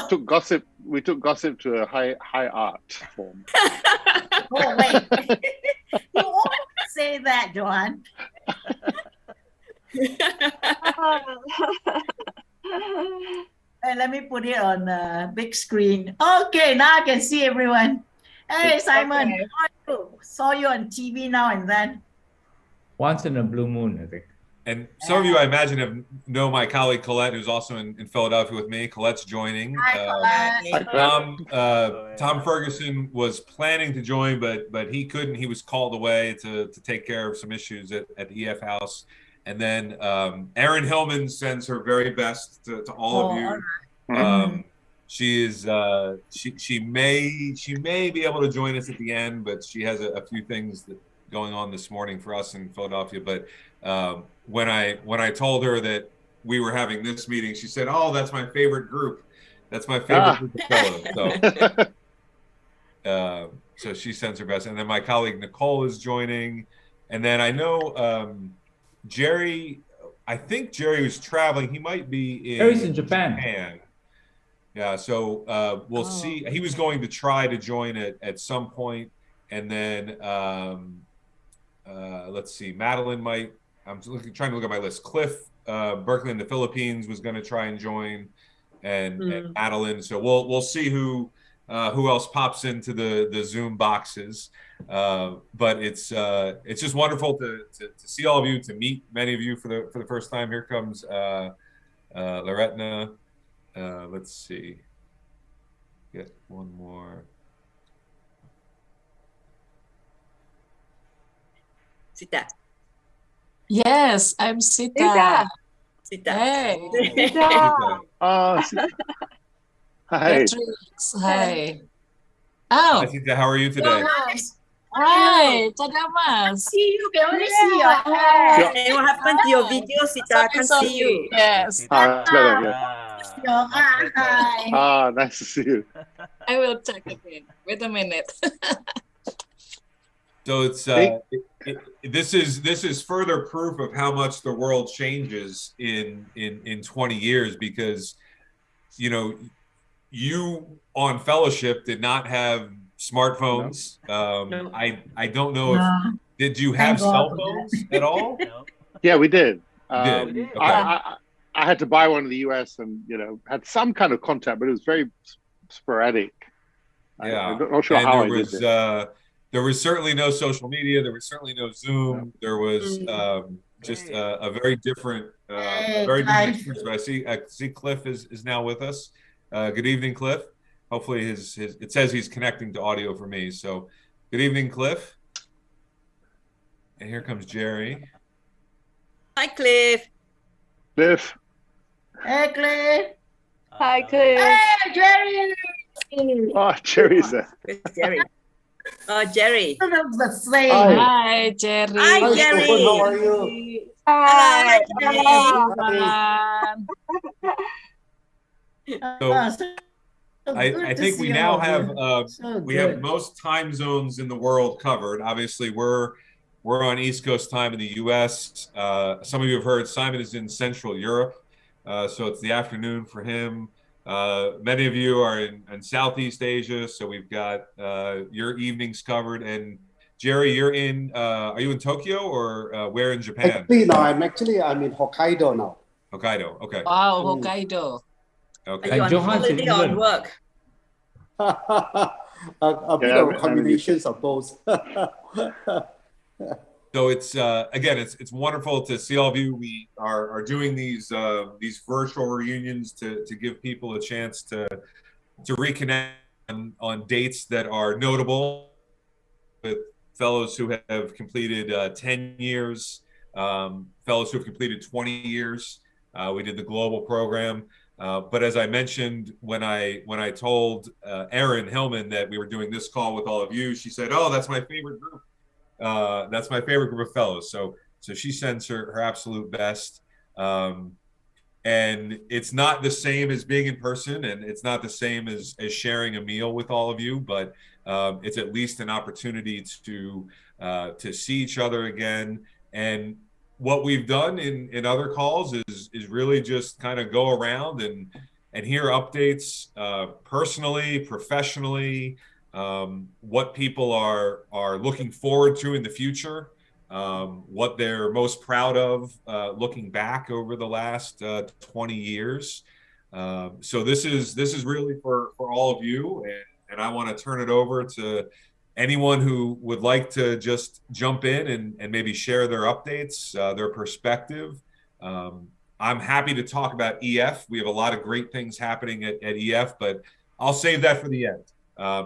took gossip. We took gossip to a high art form. Oh, wait. You always say that, Johan. Hey, let me put it on the big screen. Okay, now I can see everyone. Hey, Simon, Okay. how are you? Saw you on TV now and then. Once in a blue moon, I think. And some of you, I imagine, know my colleague Colette, who's also in Philadelphia with me. Colette's joining. Hi, Colette. Tom Ferguson was planning to join, but he couldn't. He was called away to take care of some issues at the EF House. And then Erin Hillman sends her very best to all of you. She is she may be able to join us at the end, but she has a few things going on this morning for us in Philadelphia. But when I told her that we were having this meeting, she said, "Oh, that's my favorite group. That's my favorite group of fellows." So she sends her best. And then my colleague Nicole is joining. And then I know Jerry. I think Jerry was traveling. He might be Jerry's in Japan. Yeah. So we'll see. He was going to try to join it at some point. And then let's see. Madeline might. I'm trying to look at my list. Cliff Berkeley in the Philippines was going to try and join, and Madeline. So we'll see who else pops into the Zoom boxes. But it's just wonderful to see all of you, to meet many of you for the first time. Here comes Loretna. Let's see. Get one more. Sita. Yes, I'm Sita. Sita. Hey. Sita. Hi. Beatrix. Hi. Hi, Sita. How are you today? Hi, Tadamas. See you can only see your hair. Hey, what happened to your video, Sita? I can't see you. Yes. Hi. Nice to see you. I will check again. Wait a minute. So it's this is further proof of how much the world changes in 20 years, because you on fellowship did not have smartphones. No. I don't know if did you have cell phones at all? No. Yeah, we did. Okay. I had to buy one in the US and had some kind of contact, but it was very sporadic. Yeah, I'm not sure how I did it. There was certainly no social media. There was certainly no Zoom. There was just a very different, experience. But I see Cliff is now with us. Good evening, Cliff. Hopefully it says he's connecting to audio for me. So good evening, Cliff. And here comes Jerry. Hi, Cliff. Cliff. Hey, Cliff. Hi, Cliff. Hey, Jerry. Oh, Jerry's there. Jerry. Oh, Jerry. The same. Hi, Jerry. Hi, Jerry. How are you? Hi, So I think we now have have most time zones in the world covered. Obviously, we're on East Coast time in the U.S. Some of you have heard Simon is in Central Europe, so it's the afternoon for him. Many of you are in Southeast Asia, so we've got your evenings covered. And Jerry, you're are you in Tokyo or where in Japan? Actually, no, I'm in Hokkaido now. Hokkaido, okay. Wow, Hokkaido. Okay. Are you on holiday or on work? A bit of combinations of both. So it's again, it's wonderful to see all of you. We are doing these virtual reunions to give people a chance to reconnect on dates that are notable, with fellows who have completed 10 years, fellows who have completed 20 years. We did the global program. But as I mentioned, when I told Erin Hillman that we were doing this call with all of you, she said, "Oh, that's my favorite group. That's my favorite group of fellows." So she sends her absolute best. And it's not the same as being in person, and it's not the same as sharing a meal with all of you, but it's at least an opportunity to see each other again. And what we've done in other calls is really just kind of go around and hear updates personally, professionally, what people are looking forward to in the future, what they're most proud of looking back over the last 20 years. So this is really for all of you, and I want to turn it over to anyone who would like to just jump in and maybe share their updates, their perspective. I'm happy to talk about EF. We have a lot of great things happening at EF, but I'll save that for the end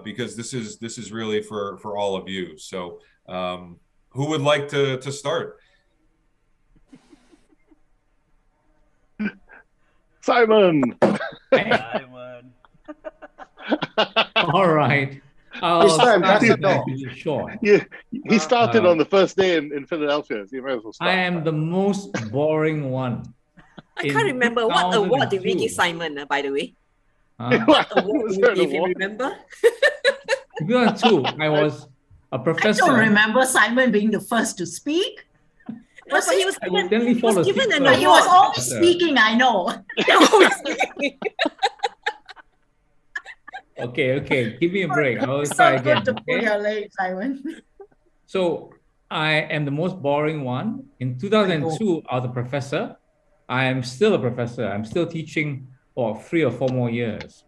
because this is really for all of you. So who would like to start? Simon. Simon. All right. Short. Yeah, he started on the first day in Philadelphia. So you might as well start. I am the most boring one. I can't remember what award did we give Simon, by the way. What award did we give you, remember? 2002, I was a professor. I don't remember Simon being the first to speak. No, but he was given an award. He was always speaking, I know. Okay. Give me a break. I will try again. Good to pull your leg, Simon. So I am the most boring one. In 2002, I was a professor. I am still a professor. I'm still teaching for 3 or 4 more years.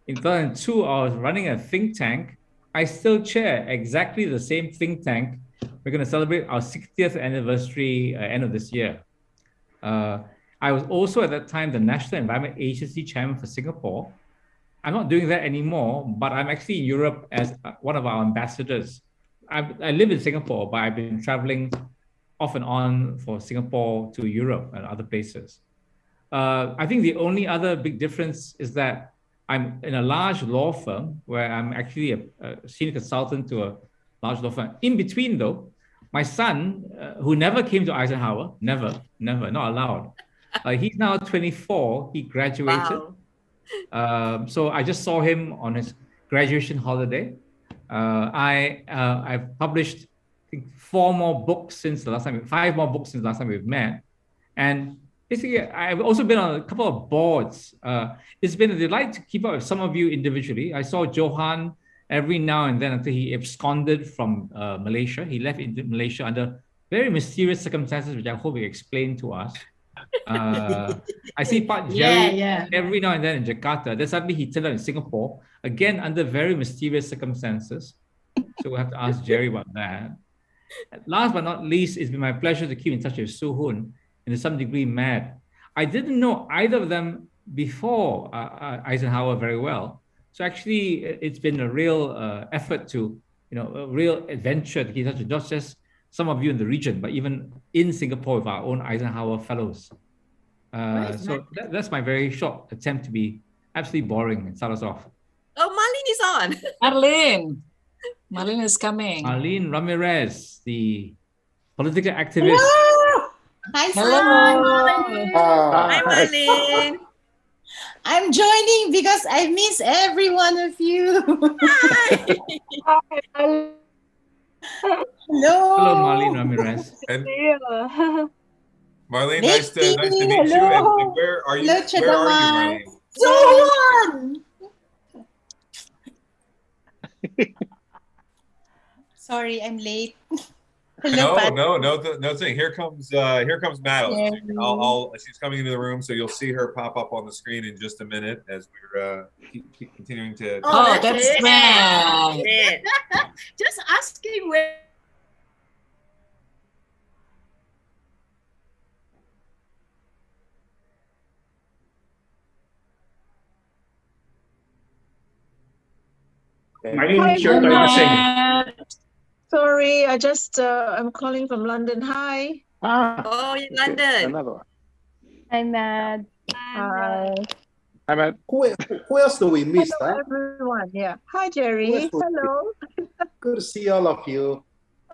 In 2002, I was running a think tank. I still chair exactly the same think tank. We're going to celebrate our 60th anniversary end of this year. I was also at that time the National Environment Agency chairman for Singapore. I'm not doing that anymore, but I'm actually in Europe as one of our ambassadors. I live in Singapore, but I've been traveling off and on for Singapore to Europe and other places. I think the only other big difference is that I'm in a large law firm where I'm actually a senior consultant to a large law firm. In between though, my son, who never came to Eisenhower, never, not allowed. He's now 24, he graduated. Wow. So I just saw him on his graduation holiday. I've published, I think, 5 more books since the last time we've met. And basically, I've also been on a couple of boards. It's been a delight to keep up with some of you individually. I saw Johan every now and then until he absconded from Malaysia. He left Malaysia under very mysterious circumstances, which I hope he explained to us. I see Pak Jerry every now and then in Jakarta. Then suddenly he turned up in Singapore, again under very mysterious circumstances. So we'll have to ask Jerry about that. Last but not least, it's been my pleasure to keep in touch with Soo Hoon and to some degree Mad. I didn't know either of them before Eisenhower very well. So actually, it's been a real effort to, a real adventure to keep in touch with not just some of you in the region, but even in Singapore with our own Eisenhower fellows. So that's my very short attempt to be absolutely boring and start us off. Oh, Marlene is on. Marlene is coming. Marlene Ramirez, the political activist. Hi, Hello. Hi, Marlene. I'm joining because I miss every one of you. Hi. Hello. Hello, Marlene Ramirez. And Marlene, nice to meet you. And where are you? Where are you, Marlene? Sorry, I'm late. Hello, no thing. Here comes Madeline. She's coming into the room, so you'll see her pop up on the screen in just a minute as we're keep continuing to. Oh, that's Mad. Just asking where. Sorry, I just I'm calling from London. Hi. Oh, in London. Another one. Hi, Mad. Hi. Hi, Matt. Who else do we miss? Hello, everyone. Yeah. Hi, Jerry. Hello. Good to see all of you.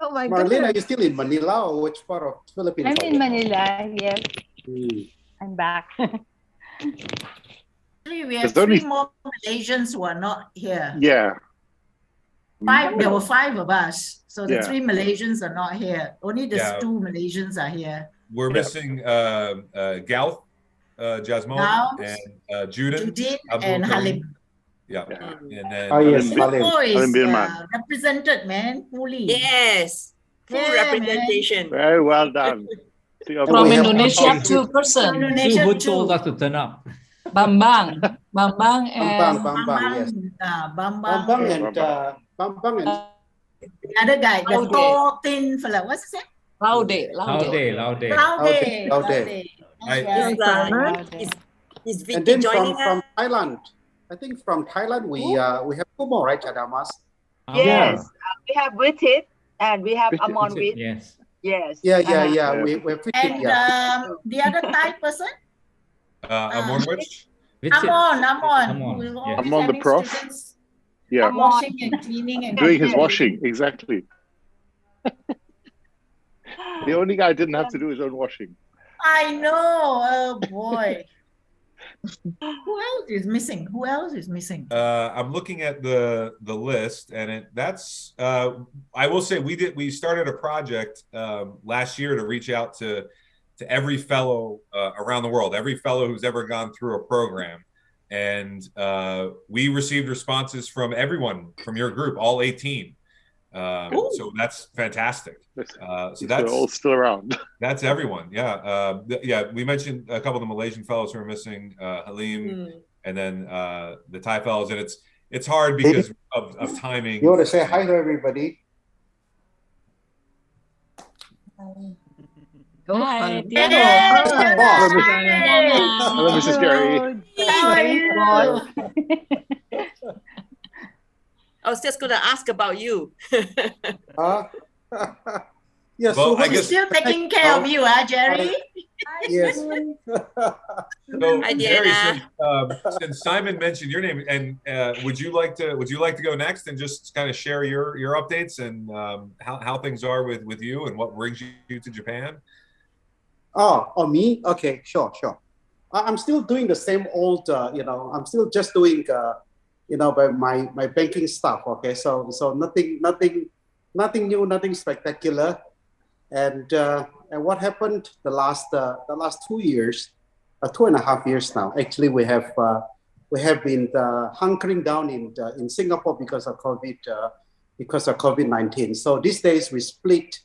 Oh my Marlene, goodness. are you still in Manila or which part of Philippines? I'm in Manila. Yes. I'm back. We have 3 more Malaysians who are not here. Yeah. There were 5 of us. So the 3 Malaysians are not here. Only the 2 Malaysians are here. We're missing Gauth. Jasmine, Now, and Judith, Judith Abdul and Karim. Halim. Yeah. And then Oh, yes, Halim. Halim. Singapore is Halim Birman. represented, man, fully. Yes. Full Yeah, representation. Very well done. From we have Indonesia, Bambang. 2 person. Indonesia Who told too. us to turn up? Bambang. Bambang Bambang, and Bambang, yes. Bambang. Bambang and The other guy, the Laude. tall, thin fella. What's his name? Laude. Laude. Laude. Laude. Laude. I- That's right. Is and Vicky then joining from us? Thailand. I think from Thailand we have 2 more, right, Chadamas? Yes, we have Witit and we have Witit, Amon Wit. Yes. Yes. Yeah. Yeah. We're fit, And yeah. the other Thai person? Amorwich? Amon. Amon, Who yes. always Amon the having prof. students Yeah. washing and cleaning and Doing his cooking. washing, exactly. The only guy didn't have to do his own washing. I know. Oh boy. Who else is missing? I'm looking at the list, and that's I will say we started a project last year to reach out to every fellow around the world, every fellow who's ever gone through a program, and we received responses from everyone from your group, all 18. So that's fantastic. So They're all still around. that's everyone. Yeah. We mentioned a couple of the Malaysian fellows who are missing, Halim, and then the Thai fellows. And it's hard because of timing. You want to say hi to everybody? Hi, Hello, Mrs. Jerry. I was just going to ask about you. Yeah, Well, so I guess- Still taking care of you, Jerry? yes. So, Hi, Jerry, Diana. since Simon mentioned your name, and would you like to go next and just kind of share your updates and how things are with you and what brings you to Japan? Oh, me? Okay, sure. I'm still doing the same old, I'm still just doing, my banking stuff. Okay, so nothing new, nothing spectacular. And what happened the last 2 years, 2.5 years now? Actually, we have been hunkering down in Singapore because of COVID-19. So these days we split.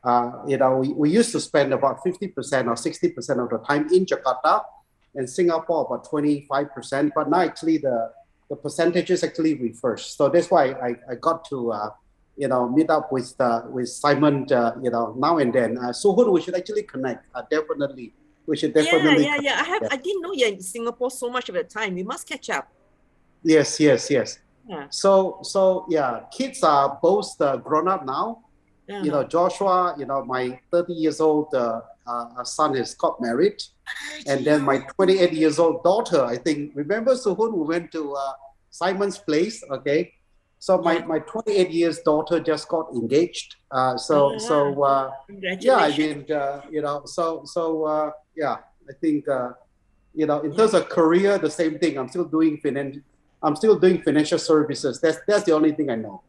We used to spend about 50% or 60% of the time in Jakarta, and Singapore about 25%. But now actually the percentages actually reversed. So that's why I got to meet up with Simon now and then. So we should actually connect. Definitely, we should definitely. Yeah. I didn't know you're in Singapore so much of the time. We must catch up. Yes. Yeah. So yeah, kids are both grown up now. Joshua, my 30 years old son has got married, and then my 28 years old daughter, I think, remember Suhun, we went to Simon's place, okay? So my 28 years daughter just got engaged. Yeah, I mean, I think, in terms of career, the same thing. I'm still doing financial services. That's the only thing I know.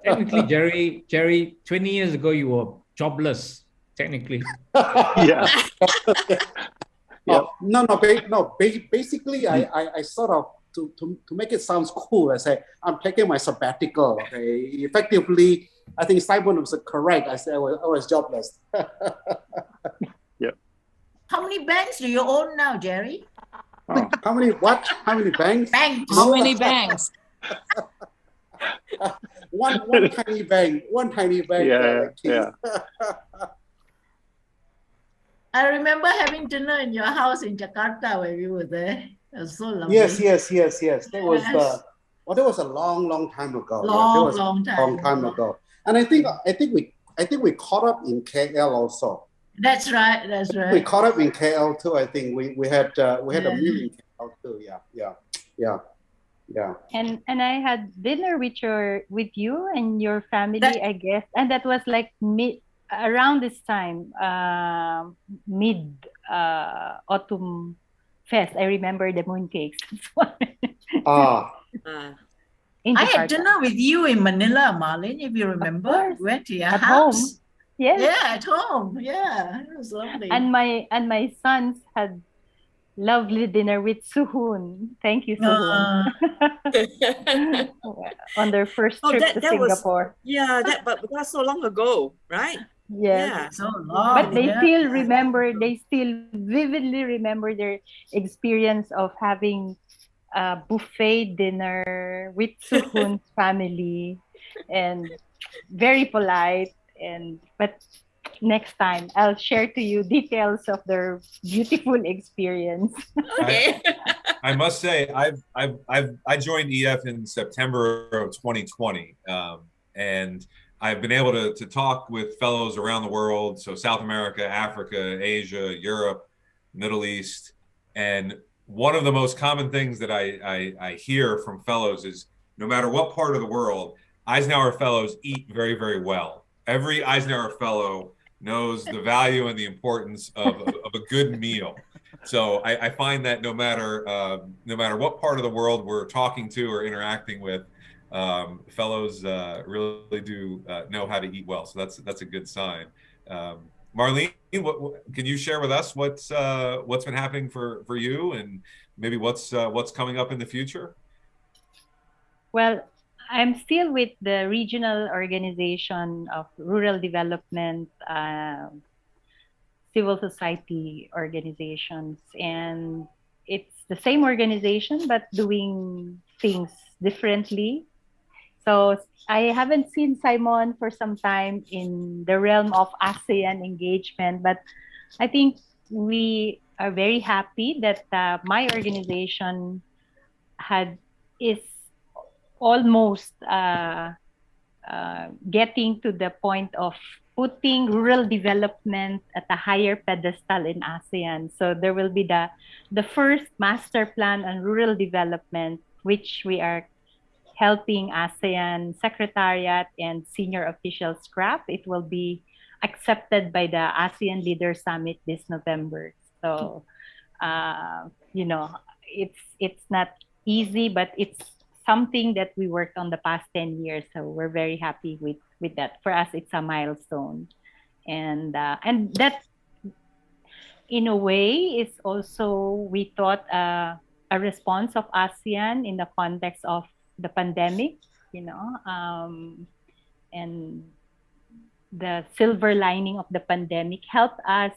Technically, Jerry, 20 years ago, you were jobless, technically. Yeah. Basically, I sort of, to make it sound cool, I say, I'm taking my sabbatical. Okay? Effectively, I think Simon was correct. I said I was jobless. Yeah. How many banks do you own now, Jerry? Oh. How many banks? Banks. How many banks? One tiny bank. Yeah. I remember having dinner in your house in Jakarta when we were there. It was so lovely. Yes. That was that was a long time ago. Long time ago. And I think we caught up in KL also. That's right. We caught up in KL too. I think we had a meal in KL too. Yeah. And I had dinner with you and your family, I guess, and that was like around this time, mid autumn fest. I remember the mooncakes. I had dinner with you in Manila, Marlene, if you remember. We went to your at house. home. Yes. Yeah, at home. Yeah, it was lovely. And my sons had lovely dinner with Suhoon. Thank you, Suhoon. On their first trip to Singapore. But that's so long ago, right? Yes. Yeah. So long. But they still remember, they still vividly remember their experience of having a buffet dinner with Suhoon's family, and very polite. But next time I'll share to you details of their beautiful experience. Okay. I must say, I joined EF in September of 2020, and I've been able to talk with fellows around the world, so South America, Africa, Asia, Europe, Middle East, and one of the most common things that I hear from fellows is no matter what part of the world, Eisenhower fellows eat very, very well. Every Eisenhower fellow knows the value and the importance of a good meal. So I find that no matter what part of the world we're talking to or interacting with, fellows really do know how to eat well. So that's a good sign. Marlene, can you share with us what's been happening for you, and maybe what's coming up in the future? Well, I'm still with the Regional Organization of Rural Development, civil society organizations, and it's the same organization but doing things differently. So I haven't seen Simon for some time in the realm of ASEAN engagement, but I think we are very happy that my organization is almost getting to the point of putting rural development at a higher pedestal in ASEAN. So there will be the first master plan on rural development, which we are helping ASEAN Secretariat and senior officials craft. It will be accepted by the ASEAN Leaders Summit this November. So, it's not easy, but it's something that we worked on the past 10 years. So we're very happy with that. For us, it's a milestone. And that, in a way, is also, we thought, a response of ASEAN in the context of the pandemic, and the silver lining of the pandemic helped us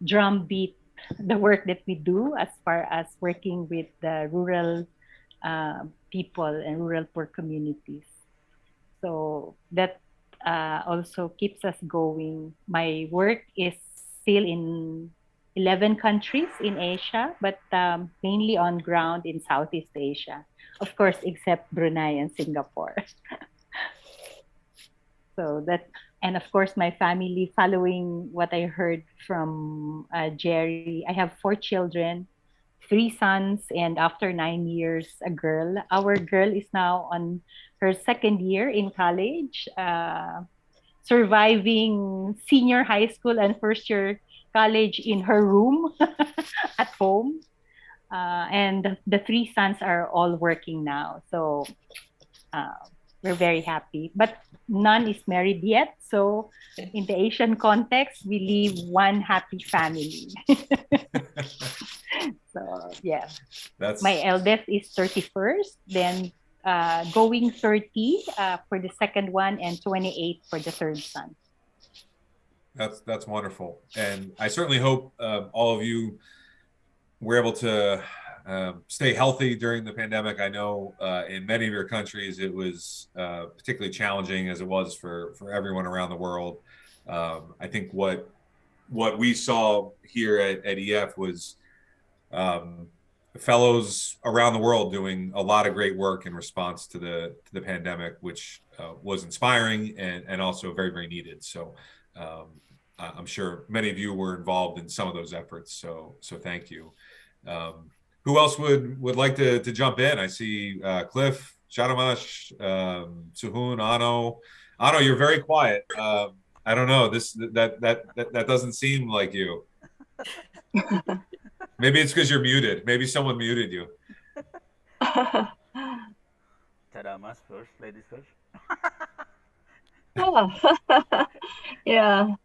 drumbeat the work that we do as far as working with the rural people and rural poor communities. So that also keeps us going. My work is still in 11 countries in Asia, but mainly on ground in Southeast Asia. Of course, except Brunei and Singapore. So that, and of course, my family, following what I heard from Jerry, I have 4 children, 3 sons, and after 9 years, a girl. Our girl is now on her 2nd year in college, surviving senior high school and 1st year college in her room at home. And the 3 sons are all working now. So we're very happy. But none is married yet. So in the Asian context, we live one happy family. So yeah. My eldest is 31st, then going 30 for the 2nd one, and 28 for the 3rd son. That's wonderful. And I certainly hope all of you were able to stay healthy during the pandemic. I know in many of your countries it was particularly challenging, as it was for everyone around the world. I think what we saw here at EF was fellows around the world doing a lot of great work in response to the pandemic, which was inspiring and also very, very needed. So I'm sure many of you were involved in some of those efforts. So thank you. Who else would like to jump in? I see Cliff, Shadamash, Suhoon, Anno. Anno, you're very quiet. I don't know. That doesn't seem like you. Maybe it's because you're muted. Maybe someone muted you. Shadamash first, ladies first. Yeah.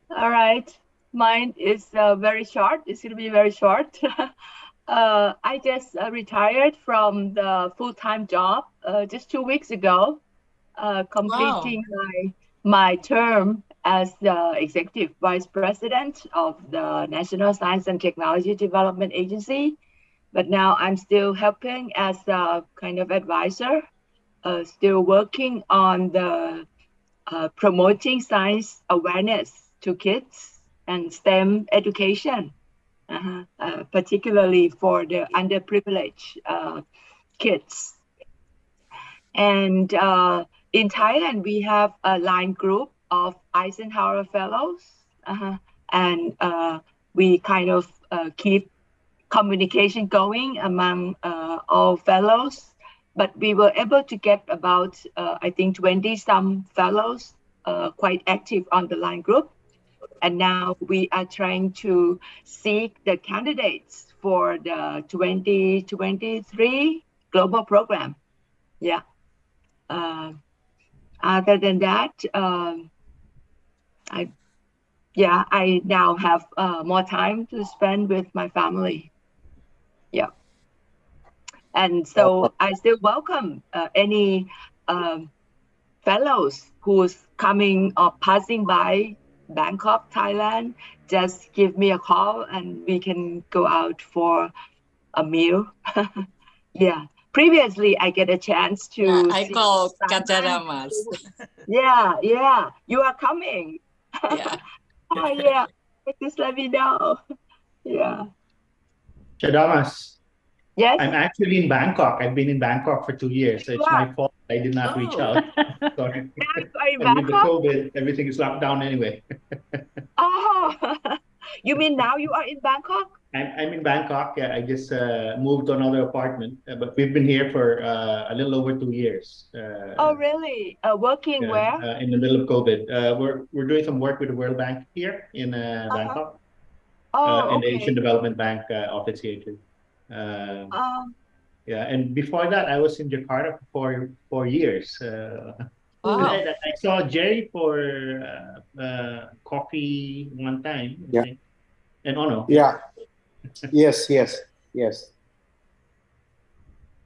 All right. Mine is very short. It's going to be very short. I just retired from the full-time job just 2 weeks ago, completing my term as the Executive Vice President of the National Science and Technology Development Agency. But now I'm still helping as a kind of advisor, still working on the promoting science awareness to kids and STEM education, particularly for the underprivileged kids. And in Thailand, we have a line group of EISENHOWER Fellows, and we kind of keep communication going among all fellows. But we were able to get about, I think, 20 some fellows quite active on the line group. And now we are trying to seek the candidates for the 2023 global program. Yeah. Other than that, I now have more time to spend with my family. Yeah. And so I still welcome any fellows who's coming or passing by Bangkok, Thailand. Just give me a call and we can go out for a meal. Yeah. Previously, I get a chance to. Yeah, I call Kajaramas. Yeah. You are coming. Yeah. Oh, yeah. Just let me know. Yeah. Shadamas. Yes. I'm actually in Bangkok. I've been in Bangkok for 2 years, so it's my fault I did not reach out. Sorry. And with the COVID, everything is locked down anyway. Oh, you mean now you are in Bangkok? I'm in Bangkok. Yeah, I just moved to another apartment, but we've been here for a little over 2 years. Oh, really? Working where? In the middle of COVID. We're doing some work with the World Bank here in Bangkok. And the Asian Development Bank office here too. Yeah, and before that, I was in Jakarta for 4 years. I saw Jerry for coffee one time. Yeah. And Onno. Yeah. Yes.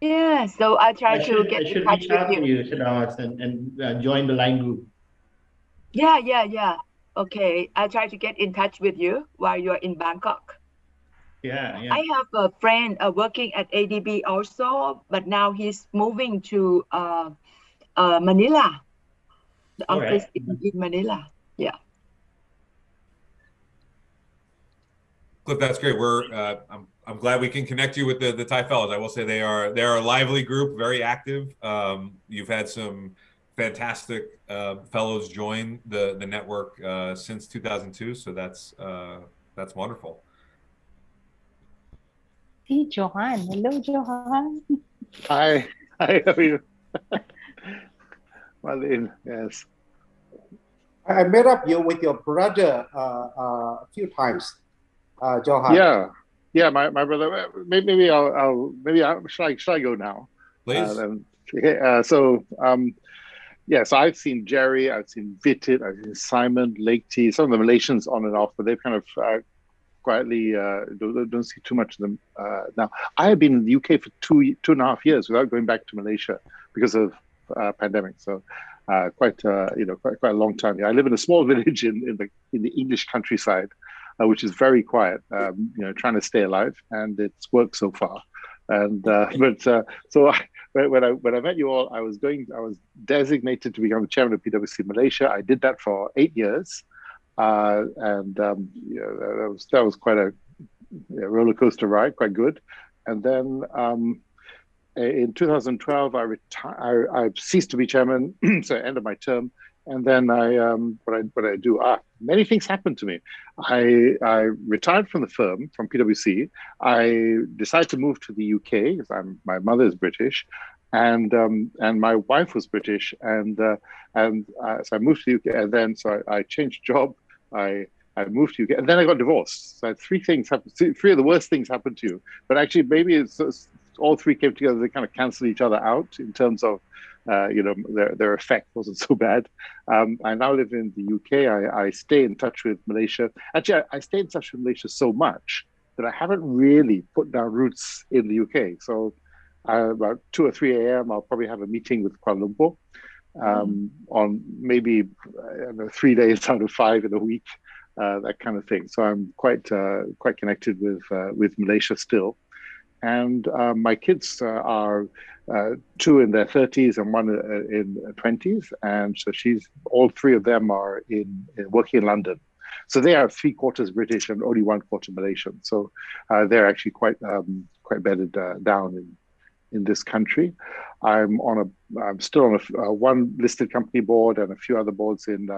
Yeah, so I try to get in touch reach out with to you, Shadamas, and join the line group. Yeah. Okay, I try to get in touch with you while you're in Bangkok. Yeah. I have a friend working at ADB also, but now he's moving to Manila. The office in Manila. Yeah. Cliff, that's great. I'm glad we can connect you with the Thai fellows. I will say they're a lively group, very active. You've had some fantastic fellows join the network since 2002, so that's wonderful. Hey, Johan. Hello, Johan. Hi, how are you? Marlene, yes. I met up with your brother a few times, Johan. Yeah, my brother. Maybe should I go now? Please. So I've seen Jerry, I've seen Vitit, I've seen Simon, Lake T, some of the Malaysians on and off, but they've kind of quietly don't see too much of them now. I have been in the UK for 2.5 years without going back to Malaysia because of pandemic. So quite a long time. Yeah, I live in a small village in the English countryside, which is very quiet. Trying to stay alive, and it's worked so far. And so when I met you all, I was designated to become the chairman of PwC Malaysia. I did that for 8 years. That was quite a roller coaster ride, quite good. And then in 2012, I ceased to be chairman, so end of my term. And then what I do? Many things happened to me. I retired from the firm, from PwC. I decided to move to the UK because my mother is British, and my wife was British, and so I moved to the UK, and then I changed job. I moved to UK, and then I got divorced. So three things happened. Three of the worst things happened to you. But actually, maybe it's all three came together. They kind of canceled each other out in terms of, their effect wasn't so bad. I now live in the UK. I stay in touch with Malaysia. Actually, I stay in touch with Malaysia so much that I haven't really put down roots in the UK. So about 2 or 3 a.m., I'll probably have a meeting with Kuala Lumpur on maybe 3 days out of 5 in a week, that kind of thing. So I'm quite connected with Malaysia still. And my kids are 2 in their 30s and 1 in 20s. And so all 3 of them are working in London. So they are 3/4 British and only 1/4 Malaysian. So they're actually quite bedded down in this country. I'm still on one listed company board and a few other boards in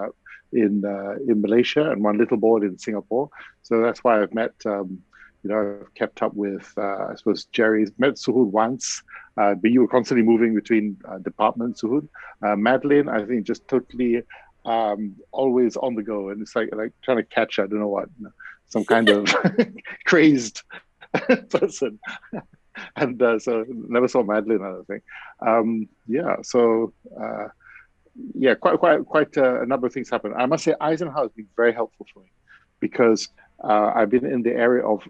Malaysia and one little board in Singapore. So that's why I've met. I've kept up with, I suppose, Jerry's met Suhud once, but you were constantly moving between departments, Suhud. Madeline, I think, just totally always on the go. And it's like trying to catch, I don't know what, some kind of crazed person. And so never saw Madeline, I don't think. Quite a number of things happened. I must say, Eisenhower has been very helpful for me because I've been in the area of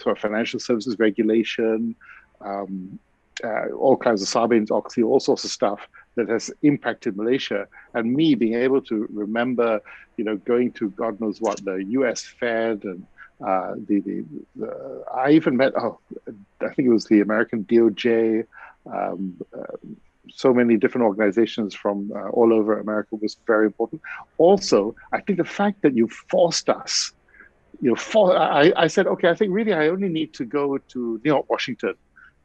sort of financial services regulation, all kinds of Sarbanes-Oxley, all sorts of stuff that has impacted Malaysia. And me being able to remember, going to God knows what, the US Fed and I even met, I think it was the American DOJ, so many different organizations from all over America was very important. Also, I think the fact that you forced us, I said, okay, I think really I only need to go to New York, Washington,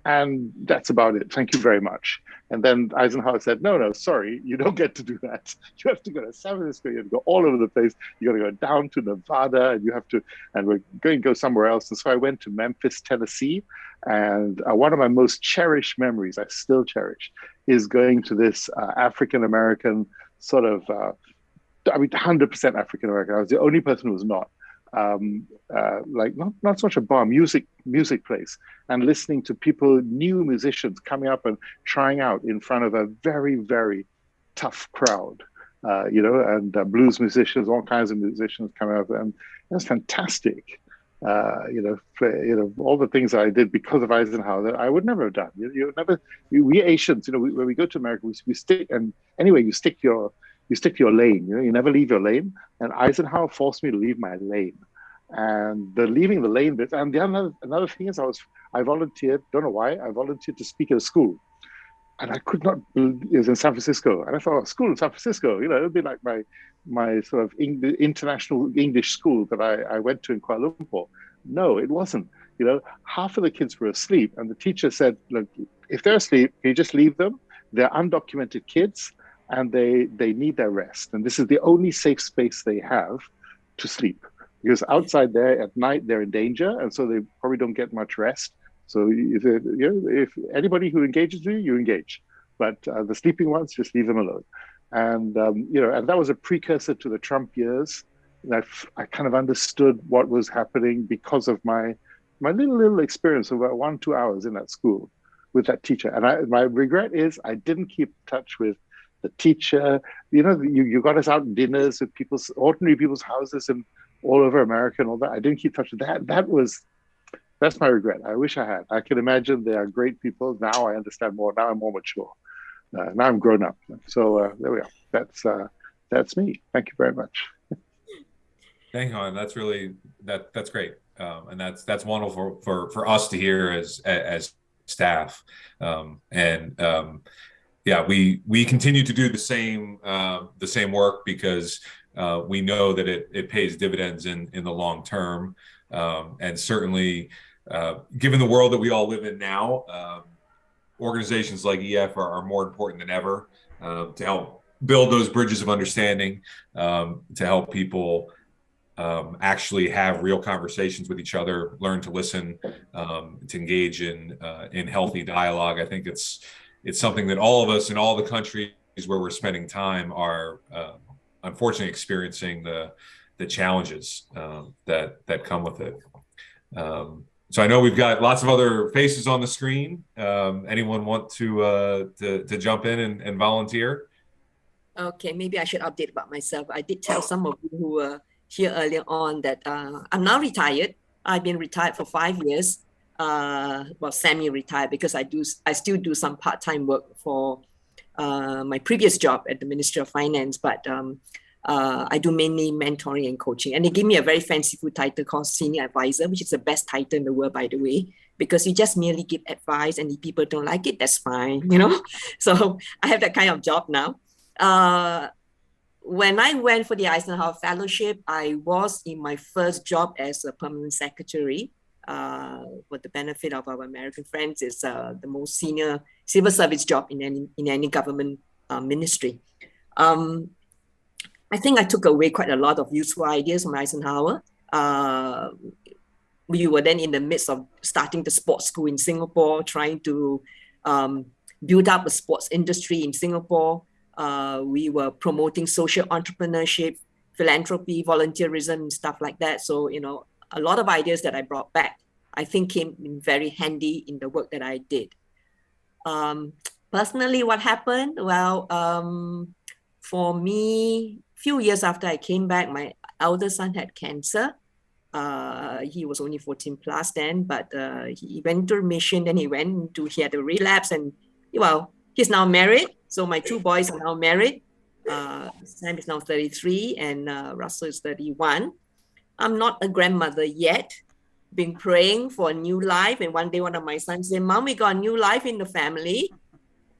and that's about it. Thank you very much. And then Eisenhower said, no, sorry, you don't get to do that. You have to go to San Francisco, you have to go all over the place. You got to go down to Nevada, and we're going to go somewhere else. And so I went to Memphis, Tennessee. And one of my most cherished memories, I still cherish, is going to this African-American sort of, 100% African-American. I was the only person who was not. Not so much a bar, music place, and listening to people, new musicians coming up and trying out in front of a very, very tough crowd, and blues musicians, all kinds of musicians coming up, and that's fantastic. All the things I did because of Eisenhower that I would never have done. We Asians, when we go to America, we stick, and anyway, you stick to your lane. You never leave your lane. And Eisenhower forced me to leave my lane. And the leaving the lane bit. And the another thing is, I volunteered. Don't know why. I volunteered to speak at a school, and I could not. It was in San Francisco, and I thought, school in San Francisco. It would be like my sort of international English school that I went to in Kuala Lumpur. No, it wasn't. Half of the kids were asleep, and the teacher said, "Look, if they're asleep, can you just leave them? They're undocumented kids." And they need their rest. And this is the only safe space they have to sleep. Because outside there at night, they're in danger. And so they probably don't get much rest. So if anybody who engages you engage. But the sleeping ones, just leave them alone. And, and that was a precursor to the Trump years. And I kind of understood what was happening because of my little experience of about 1-2 hours in that school with that teacher. And my regret is I didn't keep in touch with the teacher. You got us out dinners with ordinary people's houses and all over America and all that. I didn't keep touch with that. That's my regret. I wish I had. I can imagine they are great people. Now I understand more. Now I'm more mature. Now I'm grown up. So there we are. That's me. Thank you very much. Hang on. That's really that's great. And that's wonderful for us to hear as staff. We continue to do the same work because we know that it pays dividends in the long term, and certainly given the world that we all live in now, organizations like EF are more important than ever to help build those bridges of understanding, to help people actually have real conversations with each other, learn to listen, to engage in healthy dialogue. I think it's something that all of us in all the countries where we're spending time are unfortunately experiencing the challenges that come with it. So I know we've got lots of other faces on the screen. Anyone want to jump in and volunteer? Okay, maybe I should update about myself. I did tell some of you who were here earlier on that I'm now retired. I've been retired for 5 years. Well, semi-retired, because I still do some part-time work for my previous job at the Ministry of Finance, but I do mainly mentoring and coaching. And they give me a very fanciful title called Senior Advisor, which is the best title in the world, by the way, because you just merely give advice, and if people don't like it, that's fine, you know? So I have that kind of job now. When I went for the Eisenhower Fellowship, I was in my first job as a permanent secretary. For the benefit of our American friends, is the most senior civil service job in any government ministry. I think I took away quite a lot of useful ideas from Eisenhower. We were then in the midst of starting the sports school in Singapore, trying to build up a sports industry in Singapore. We were promoting social entrepreneurship, philanthropy, volunteerism, stuff like that. So, you know, a lot of ideas that I brought back, I think, came in very handy in the work that I did. Personally, what happened? Well, for me, few years after I came back, my elder son had cancer. He was only 14 plus then, but he went to remission, then he had a relapse, and well, he's now married. So my two boys are now married. Sam is now 33 and Russell is 31. I'm not a grandmother yet. Been praying for a new life, and one day one of my sons said, "Mom, we got a new life in the family.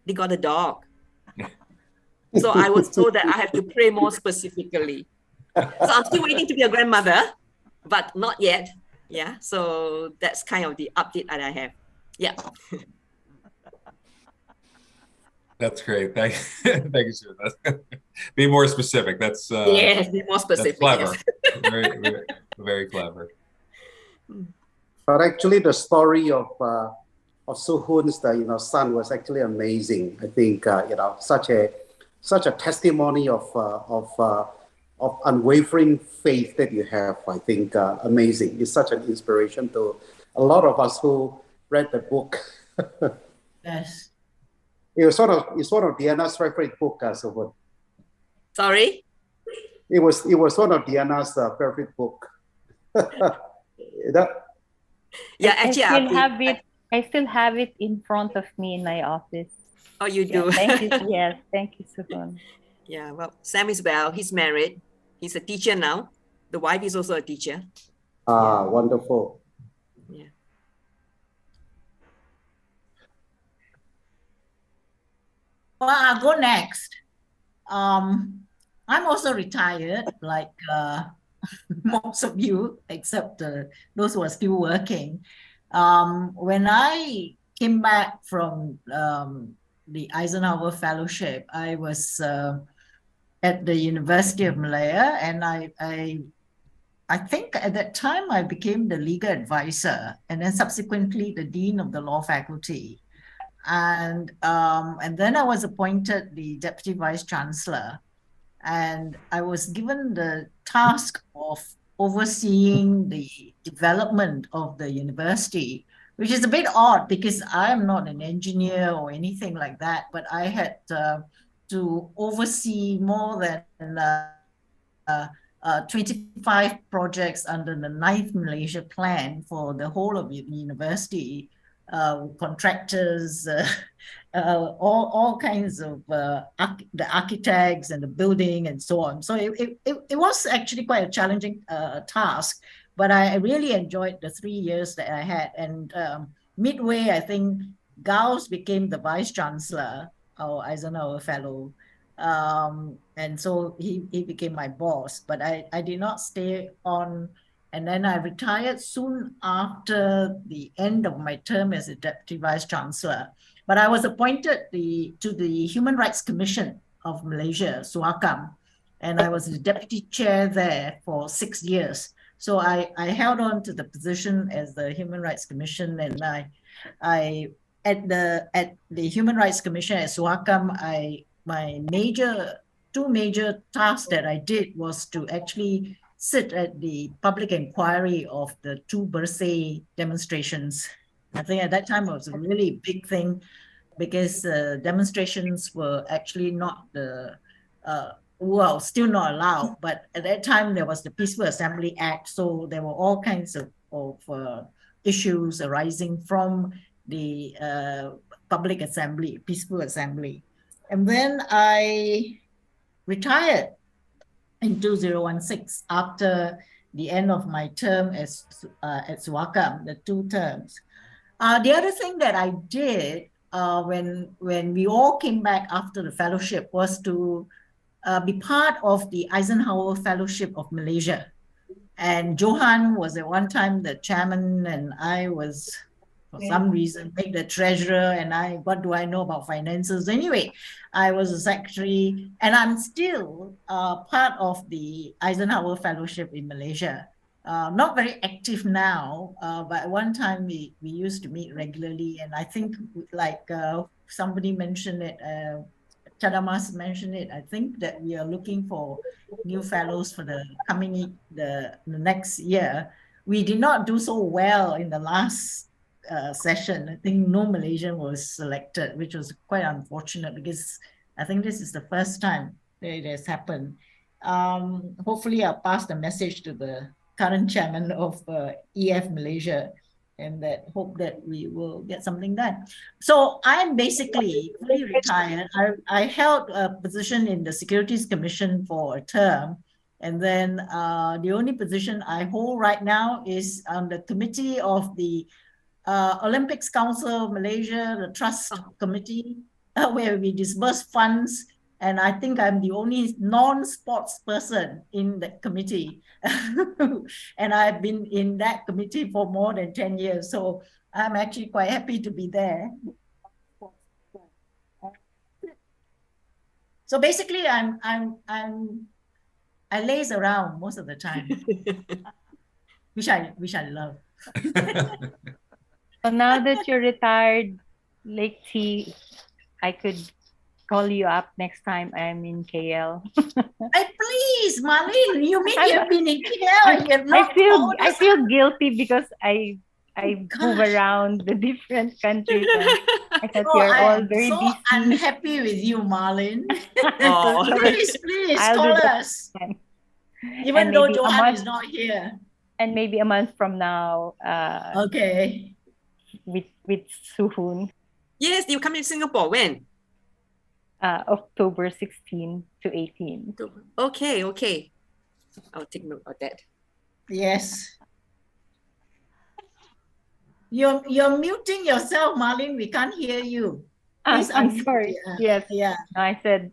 They got a dog." So I was told that I have to pray more specifically. So I'm still waiting to be a grandmother, but not yet. Yeah, so that's kind of the update that I have. Yeah. That's great. Thank you, sir. Be more specific. That's yes, be more specific. That's clever. Yes. very, very clever. But actually, the story of Suhun's son was actually amazing. I think such a testimony of unwavering faith that you have. I think amazing. It's such an inspiration to a lot of us who read the book. Yes. It's one of Diana's favorite book, Suhun. Sorry? It was one of Diana's favorite book. Yeah, actually, I still have it in front of me in my office. Oh, you do? Yeah, thank you. Yes, thank you, Suhun. Yeah, well, Sam is well. He's married. He's a teacher now. The wife is also a teacher. Ah, wonderful. Yeah. Well, I'll go next. I'm also retired, like most of you, except those who are still working. When I came back from the Eisenhower Fellowship, I was at the University of Malaya, and I think at that time I became the legal advisor, and then subsequently the dean of the law faculty. And then I was appointed the deputy vice chancellor, and I was given the task of overseeing the development of the university, which is a bit odd because I am not an engineer or anything like that, but I had to oversee more than 25 projects under the 9th Malaysia Plan for the whole of the university. Contractors, all kinds of the architects and the building and so on. So it was actually quite a challenging task, but I really enjoyed the 3 years that I had. And midway, I think Gauss became the vice chancellor, our Eisenhower fellow. And so he became my boss, but I did not stay on. And then I retired soon after the end of my term as a deputy vice chancellor. But I was appointed to the Human Rights Commission of Malaysia, SUAKAM, and I was the deputy chair there for 6 years. So I held on to the position as the Human Rights Commission, and I at the Human Rights Commission at SUAKAM, my two major tasks that I did was to actually sit at the public inquiry of the 2 birthday demonstrations. I think at that time it was a really big thing because demonstrations were actually not still not allowed. But at that time there was the Peaceful Assembly Act, so there were all kinds of issues arising from the public assembly, peaceful assembly. And then I retired in 2016 after the end of my term at Suwakam, the 2 terms. The other thing that I did when we all came back after the fellowship was to be part of the Eisenhower Fellowship of Malaysia. And Johan was at one time the chairman, and I was, for some reason, made the treasurer, and what do I know about finances? Anyway, I was a secretary, and I'm still part of the Eisenhower Fellowship in Malaysia. Not very active now, but at one time we used to meet regularly, and I think like somebody mentioned it, Chadamas mentioned it, I think that we are looking for new fellows for the next year. We did not do so well in the last session. I think no Malaysian was selected, which was quite unfortunate because I think this is the first time that it has happened. Hopefully I'll pass the message to the current chairman of EF Malaysia, and hope that we will get something done. So I'm basically fully retired. I held a position in the Securities Commission for a term, and then the only position I hold right now is on the committee of the Olympics Council of Malaysia, the Trust Committee, where we disburse funds. And I think I'm the only non-sports person in that committee. And I've been in that committee for more than 10 years. So I'm actually quite happy to be there. So basically I laze around most of the time, which I love. So now that you're retired, Lake T, I could call you up next time I'm in KL. Please, Marlene, you mean you've been in KL? I feel guilty because I move around the different countries. I thought you're all very busy. I'm happy with you, Marlene. Please call us. Even though Johan is not here. And maybe a month from now. Okay. With Suhun. Yes, you come to Singapore when? October 16 to 18. Okay. I'll take note of that. Yes. You're muting yourself, Marlene. We can't hear you. I'm sorry. Yes. Yeah. I said,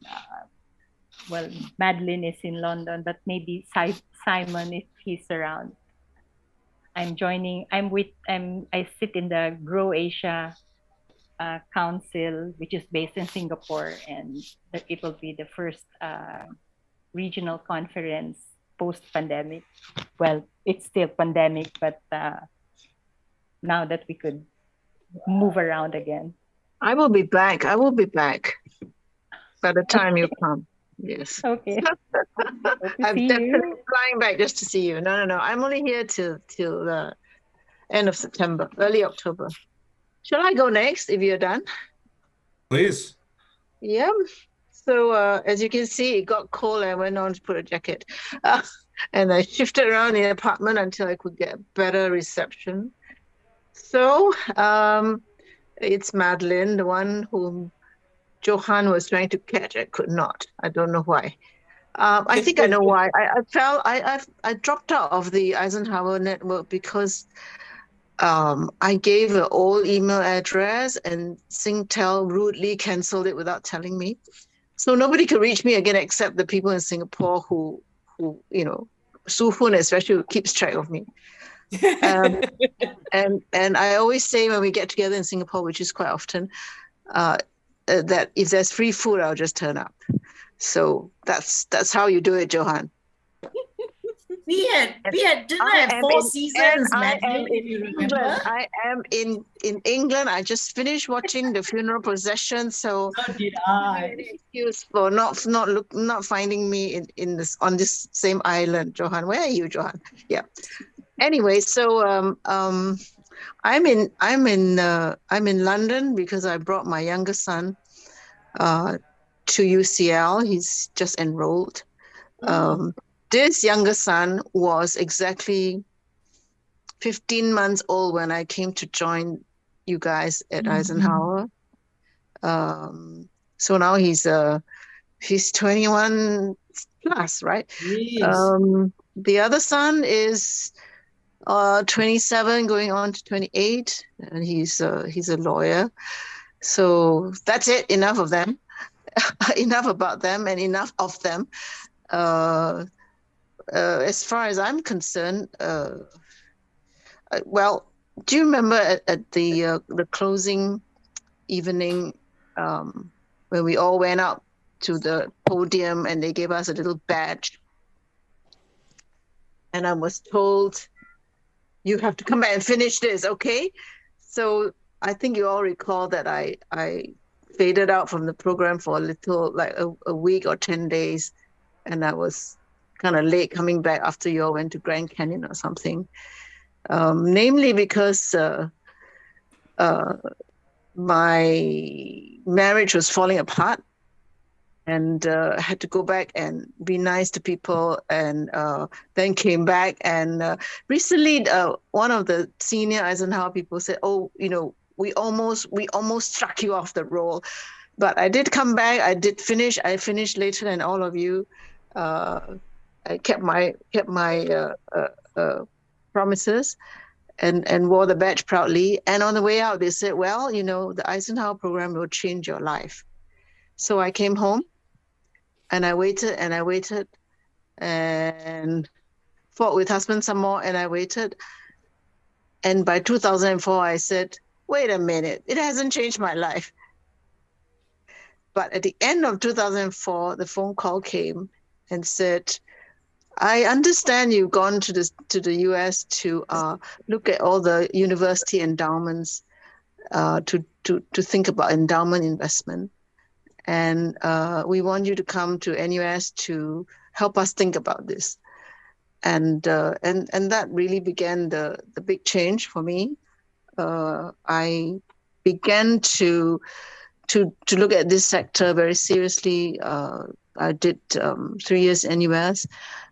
well, Madeline is in London, but maybe Simon, if he's around. I sit in the Grow Asia Council, which is based in Singapore, and it will be the first regional conference post-pandemic. Well, it's still pandemic, but now that we could move around again. I will be back by the time you come. Yes. Okay. I'm definitely flying back just to see you. No. I'm only here till the end of September, early October. Shall I go next if you're done? Please. Yeah. So as you can see, it got cold. I went on to put a jacket. And I shifted around the apartment until I could get better reception. So it's Madeline, the one whom Johan was trying to catch. I could not. I don't know why. I think I know why. I dropped out of the Eisenhower network because I gave an old email address and Singtel rudely canceled it without telling me. So nobody could reach me again except the people in Singapore who Suhun especially, who keeps track of me. And I always say when we get together in Singapore, which is quite often, that if there's free food, I'll just turn up. So that's how you do it, Johan. We had dinner at Four Seasons, Madeline, if you remember. I am in England. I just finished watching the funeral procession, so did I. Any excuse for not finding me in this on this same island, Johan. Where are you, Johan? Yeah. Anyway, so I'm in London because I brought my younger son to UCL. He's just enrolled. This younger son was exactly 15 months old when I came to join you guys at Eisenhower. So now he's 21 plus, right? Yes. The other son is 27 going on to 28, and he's a lawyer. So that's it. Enough of them. Enough about them and enough of them. As far as I'm concerned, well, do you remember at the closing evening when we all went up to the podium and they gave us a little badge, and I was told, you have to come back and finish this, okay? So I think you all recall that I faded out from the program for a little, like a week or 10 days, and I was kind of late coming back after you all went to Grand Canyon or something. Namely because my marriage was falling apart, and I had to go back and be nice to people, and then came back. And recently, one of the senior Eisenhower people said, "Oh, you know, we almost struck you off the roll," but I did come back. I did finish. I finished later than all of you. I kept my promises and wore the badge proudly. And on the way out, they said, well, you know, the Eisenhower program will change your life. So I came home and I waited and I waited and fought with husband some more, and I waited. And by 2004, I said, wait a minute, it hasn't changed my life. But at the end of 2004, the phone call came and said, I understand you've gone to the US to look at all the university endowments to think about endowment investment. And we want you to come to NUS to help us think about this. And that really began the big change for me. I began to look at this sector very seriously. I did 3 years NUS,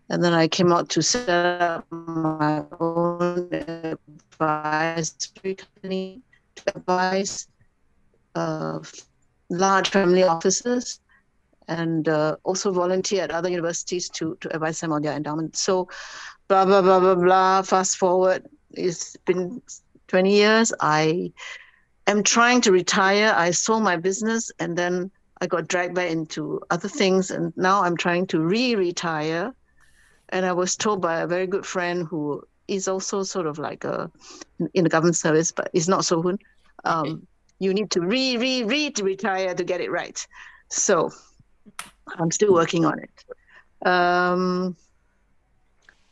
and then I came out to set up my own advisory company to advise large family offices, and also volunteer at other universities to advise them on their endowment. So blah, blah, blah, blah, blah. Fast forward, it's been 20 years. I am trying to retire. I sold my business, and then I got dragged back into other things, and now I'm trying to retire. And I was told by a very good friend who is also sort of like in the government service, but is not so good. You need to retire to get it right. So I'm still working on it.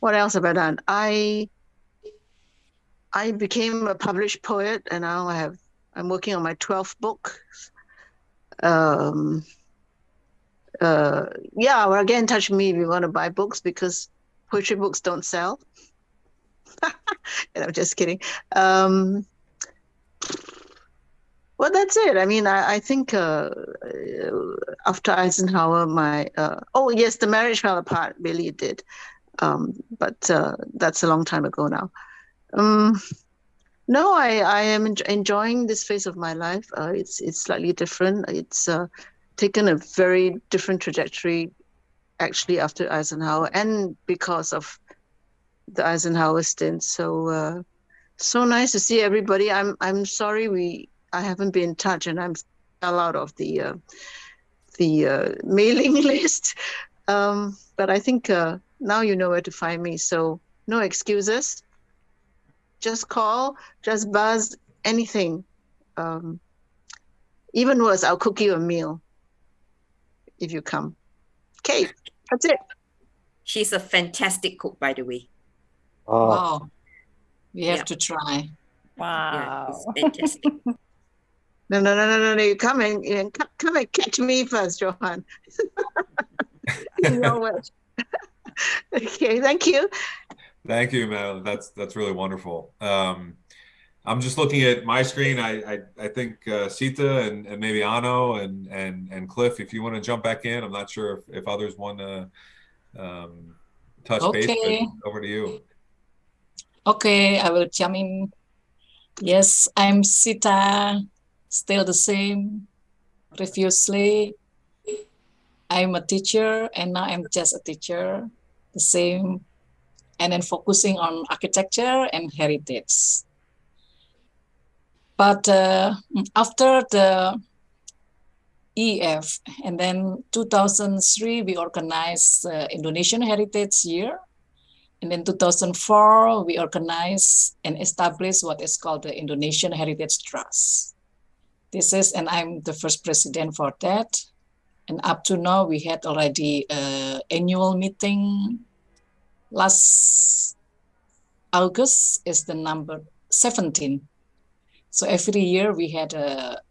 What else have I done? I became a published poet, and now I'm working on my 12th book. Yeah, well, get in touch with me if you want to buy books, because poetry books don't sell. And I'm just kidding. Well, that's it. I mean, I think after Eisenhower, oh yes, the marriage fell apart. Really, it did. But that's a long time ago now. No, I am enjoying this phase of my life. It's slightly different. It's taken a very different trajectory, actually, after Eisenhower, and because of the Eisenhower stint. So so nice to see everybody. I'm sorry I haven't been in touch, and I'm fell out of the mailing list. But I think now you know where to find me. So no excuses. Just call, just buzz, anything. Even worse, I'll cook you a meal if you come. Okay, that's it. She's a fantastic cook, by the way. Wow. We have Yeah. to try. Yeah, it's Wow. fantastic. No. You come and catch me first, Johan. In your words. Okay, thank you. Thank you, Madeline. That's really wonderful. I'm just looking at my screen. I think Sita and maybe Anno and Cliff, if you want to jump back in. I'm not sure if others want to touch base, Okay. but over to you. Okay, I will jump in. Yes, I'm Sita, still the same. Previously, I'm a teacher, and now I'm just a teacher, the same, and then focusing on architecture and heritage. But after the EF, and then 2003, we organized Indonesian Heritage Year. And then 2004, we organized and established what is called the Indonesian Heritage Trust. This is, and I'm the first president for that. And up to now, we had already an annual meeting. Last August is the number 17. So every year we had a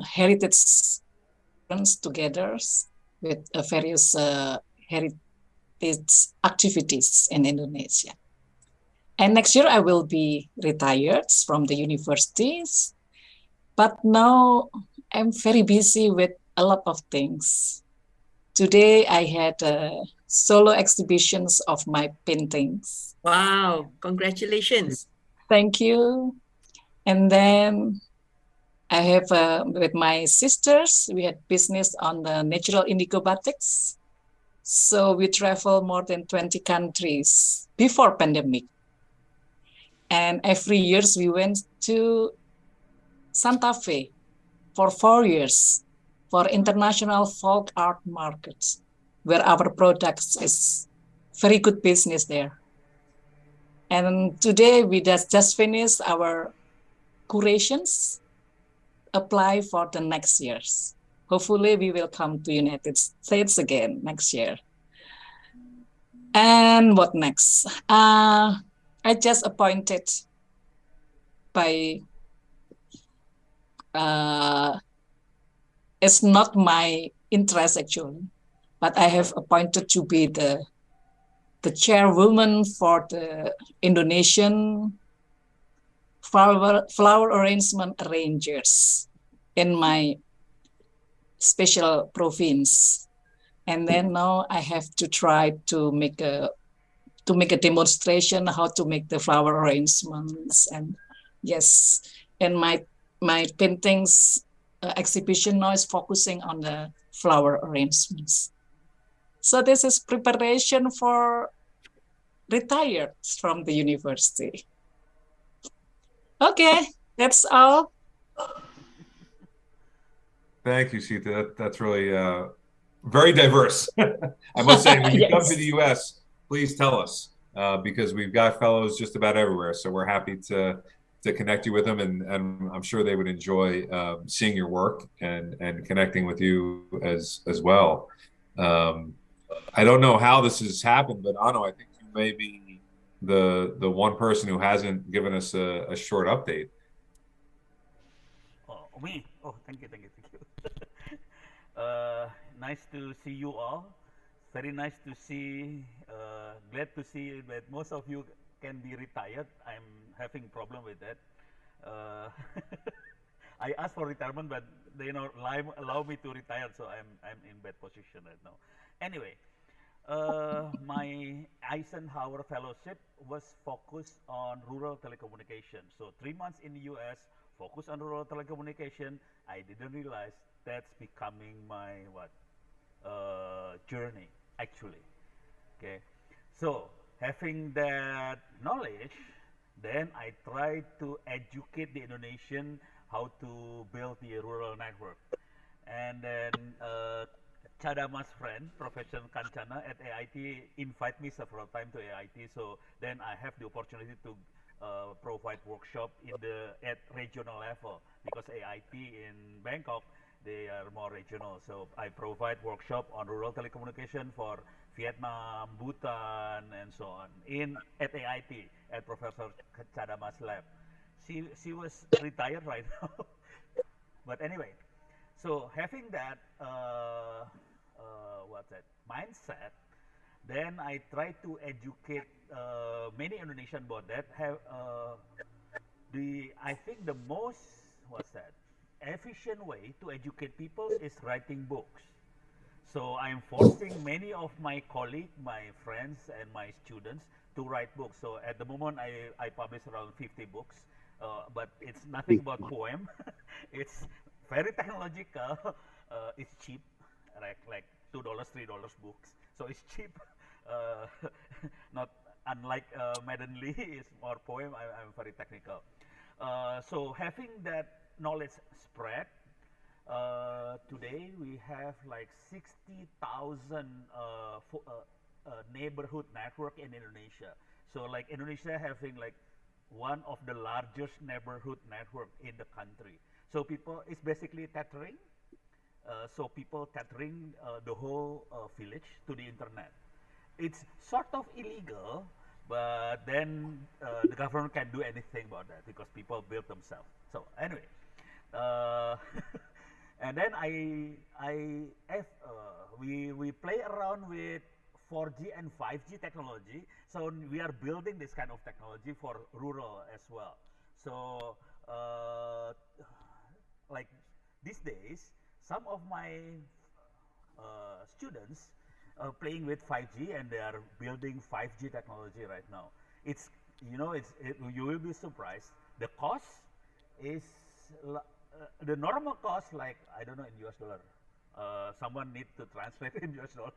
heritage together with various heritage activities in Indonesia. And next year I will be retired from the universities, but now I'm very busy with a lot of things. Today I had solo exhibitions of my paintings. Wow, congratulations. Thank you. And then I have, with my sisters, we had business on the natural indigo batiks. So we travel more than 20 countries before pandemic. And every year we went to Santa Fe for 4 years for international folk art markets, where our products is very good business there. And today we just finished our curations, apply for the next years. Hopefully we will come to United States again next year. And what next? I just appointed by, it's not my interest actually, but I have appointed to be the chairwoman for the Indonesian flower arrangement arrangers in my special province. And then now I have to try to make a demonstration how to make the flower arrangements. And yes, and my paintings exhibition now is focusing on the flower arrangements. So this is preparation for retired from the university. Okay, that's all. Thank you, Sita. That's really very diverse. I must say, when you come to the U.S., please tell us because we've got fellows just about everywhere. So we're happy to connect you with them, and I'm sure they would enjoy seeing your work and connecting with you as well. I don't know how this has happened, but Anno, I think you may be the one person who hasn't given us a short update. Oh, me? Oh, thank you. Nice to see you all. Very nice to see, glad to see that most of you can be retired. I'm having problem with that. I asked for retirement, but they not allow me to retire, so I'm in bad position right now. Anyway, my Eisenhower Fellowship was focused on rural telecommunication. So 3 months in the US, focused on rural telecommunication. I didn't realize that's becoming my journey actually. Okay, so having that knowledge, then I tried to educate the Indonesian how to build the rural network. And then Chadama's friend, Professor Kancana at AIT, invite me several times to AIT. So then I have the opportunity to provide workshop at regional level, because AIT in Bangkok, They are more regional. So I provide workshop on rural telecommunication for Vietnam, Bhutan, and so on at AIT at Professor Chadama's lab. She was retired right now, but anyway. So having that mindset, then I try to educate many Indonesian about that. I think the most efficient way to educate people is writing books. So I'm forcing many of my colleagues, my friends, and my students to write books. So at the moment, I publish around 50 books, but it's nothing but poem. It's very technological. It's cheap, like $2, $3 books. So it's cheap. Not unlike Madden Lee, is more poem. I'm very technical. So having that knowledge spread, today we have like 60,000 neighborhood network in Indonesia. So like Indonesia having like one of the largest neighborhood network in the country. So people, it's basically tethering. So people tethering the whole village to the internet. It's sort of illegal, but then the government can't do anything about that because people build themselves. So anyway, and then we play around with 4G and 5G technology. So we are building this kind of technology for rural as well. So like these days, some of my students playing with 5G, and they are building 5G technology right now. It's, you will be surprised. The cost is the normal cost, like, I don't know, in US dollar. Someone need to translate in US dollar.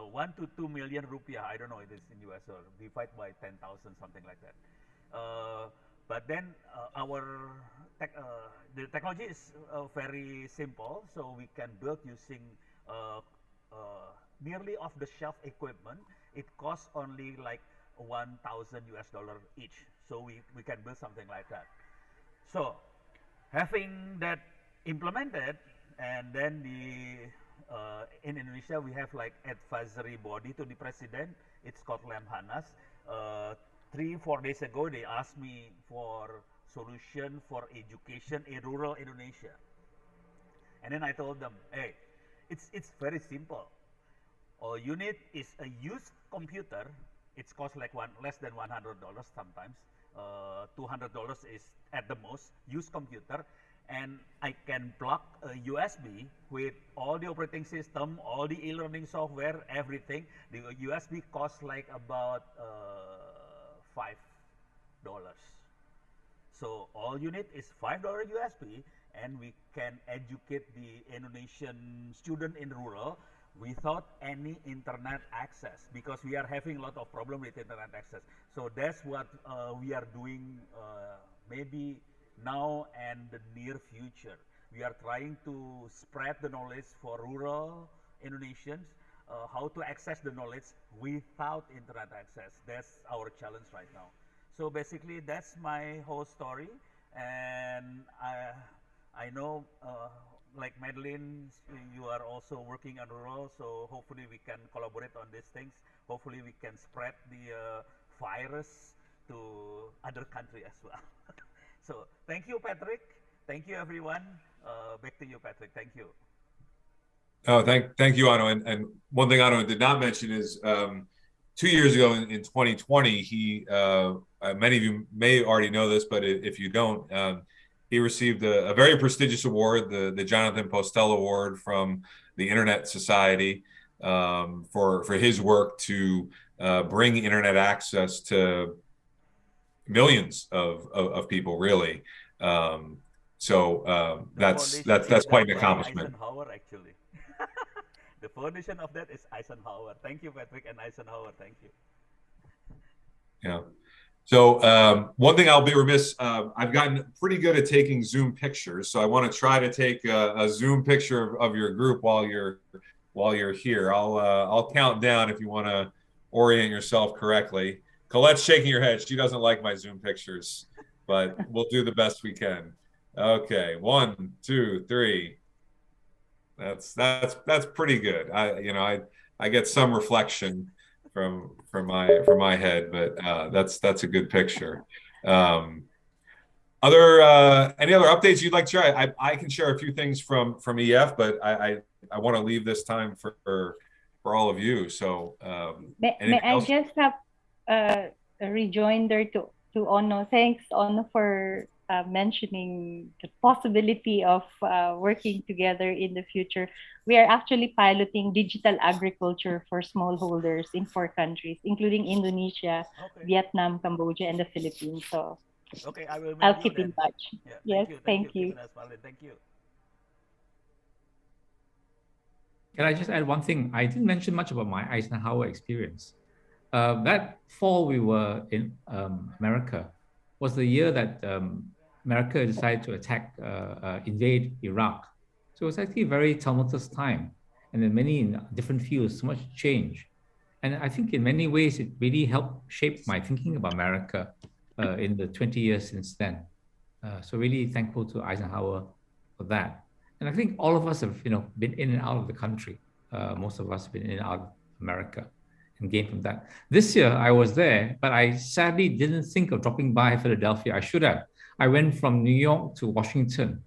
1 to 2 million rupiah. I don't know, it is in US dollar. Divide by 10,000, something like that. But then the technology is very simple, so we can build using nearly off-the-shelf equipment. It costs only like 1,000 US dollar each. So we can build something like that. So having that implemented, and then in Indonesia we have like advisory body to the president. It's called Lemhanas. 3-4 days ago they asked me for solution for education in rural Indonesia, and then I told them, hey, it's very simple. All you need is a used computer. It costs like less than $100 sometimes. $200 is at the most used computer, and I can plug a USB with all the operating system, all the e-learning software, everything. The USB costs like about $5. So all you need is $5 USB, and we can educate the Indonesian student in rural without any internet access, because we are having a lot of problem with internet access. So that's what we are doing maybe now and the near future. We are trying to spread the knowledge for rural Indonesians, how to access the knowledge without internet access. That's our challenge right now. So basically that's my whole story, and I know like Madeline, you are also working on rural, so hopefully we can collaborate on these things. Hopefully we can spread the virus to other countries as well. So thank you, Patrick. Thank you, everyone. Back to you, Patrick. Thank you. Oh, thank you, Onno. And one thing Onno did not mention is 2 years ago in 2020, he, many of you may already know this, but if you don't, he received a very prestigious award, the Jonathan Postel Award from the Internet Society, for his work to bring internet access to millions of people, really. So that's quite an accomplishment. EISENHOWER, actually. The foundation of that is EISENHOWER. Thank you, Patrick, and EISENHOWER. Thank you. Yeah. So one thing I'll be remiss, I've gotten pretty good at taking Zoom pictures. So I want to try to take a Zoom picture of your group while you're here. I'll count down if you want to orient yourself correctly. Colette's shaking her head. She doesn't like my Zoom pictures, but we'll do the best we can. Okay, 1, 2, 3. That's pretty good. I get some reflection from my head, but that's a good picture. Any other updates you'd like to share? I can share a few things from EF, but I want to leave this time for all of you. So may I just have a rejoinder to Onno? Thanks, Onno, for mentioning the possibility of working together in the future. We are actually piloting digital agriculture for smallholders in 4 countries, including Indonesia, Vietnam, Cambodia, and the Philippines. So okay, I'll keep in touch. Yeah, Yes, thank you. Thank you. Can I just add one thing? I didn't mention much about my Eisenhower experience. That fall we were in America was the year that America decided to invade Iraq. So it was actually a very tumultuous time. And in many different fields, so much change. And I think in many ways, it really helped shape my thinking about America in the 20 years since then. So really thankful to Eisenhower for that. And I think all of us have, been in and out of the country. Most of us have been in and out of America and gained from that. This year I was there, but I sadly didn't think of dropping by Philadelphia. I should have. I went from New York to Washington